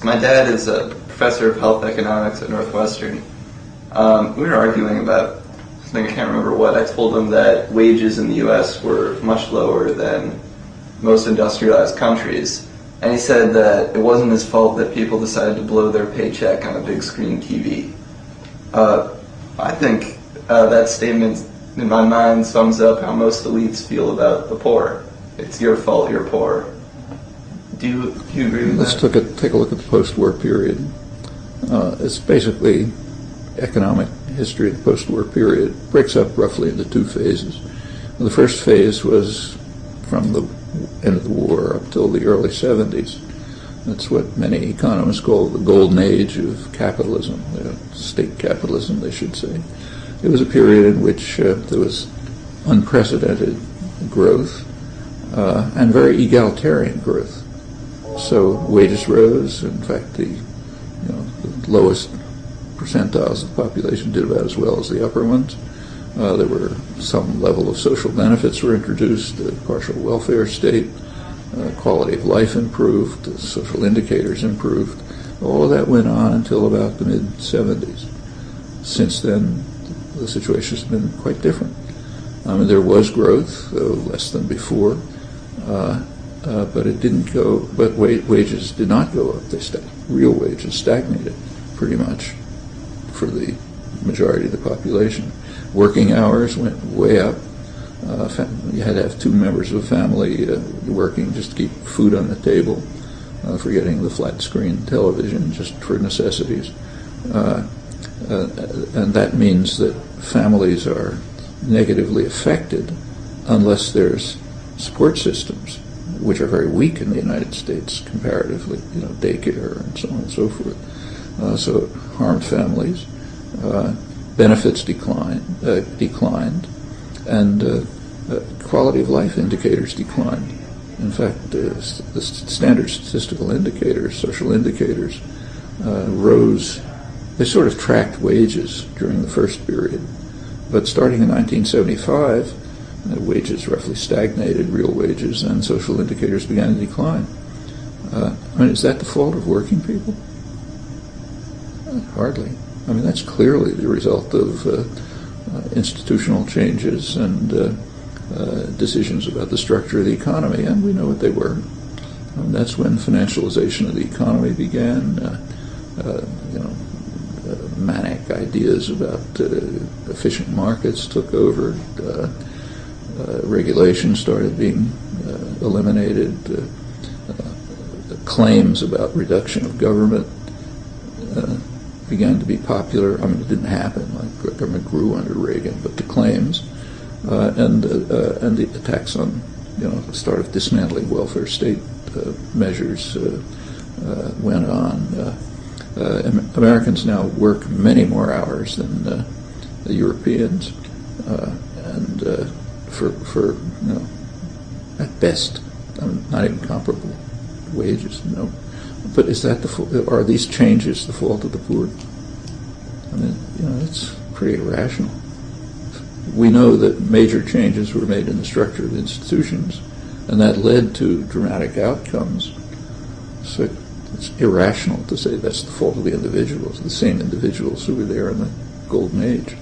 My dad is a professor of health economics at Northwestern. We were arguing about something, I can't remember what. I told him that wages in the U.S. were much lower than most industrialized countries. And he said that it wasn't his fault that people decided to blow their paycheck on a big screen TV. I think that statement, in my mind, sums up how most elites feel about the poor. It's your fault you're poor. Do you agree with that? Let's take a look at the post-war period. It's basically economic history of the post-war period. It breaks up roughly into two phases. The first phase was from the end of the war up till the early 70s. That's what many economists call the golden age of capitalism, state capitalism, they should say. It was a period in which there was unprecedented growth and very egalitarian growth. So wages rose. In fact, the lowest percentiles of the population did about as well as the upper ones. There were some level of social benefits were introduced, a partial welfare state, quality of life improved, social indicators improved. All of that went on until about the mid-70s. Since then, the situation has been quite different. There was growth, though less than before, but it didn't go. But wages did not go up. Real wages stagnated pretty much for the majority of the population. Working hours went way up. You had to have two members of a family working just to keep food on the table, forgetting the flat screen television just for necessities. And that means that families are negatively affected unless there's support systems, which are very weak in the United States comparatively, daycare and so on and so forth. So it harmed families. Benefits declined, and quality of life indicators declined. In fact, the standard statistical indicators, social indicators, rose. They sort of tracked wages during the first period, but starting in 1975, wages roughly stagnated, real wages, and social indicators began to decline. Is that the fault of working people? Hardly. That's clearly the result of institutional changes and decisions about the structure of the economy, and we know what they were. That's when financialization of the economy began. Manic ideas about efficient markets took over. Regulations started being eliminated. Claims about reduction of government began to be popular. It didn't happen. Like government grew under Reagan, but the claims and the attacks on, start of dismantling welfare state measures went on. Americans now work many more hours than the Europeans, and for at best, not even comparable wages. But is that are these changes the fault of the poor? It's pretty irrational. We know that major changes were made in the structure of institutions, and that led to dramatic outcomes. So it's irrational to say that's the fault of the individuals, the same individuals who were there in the golden age.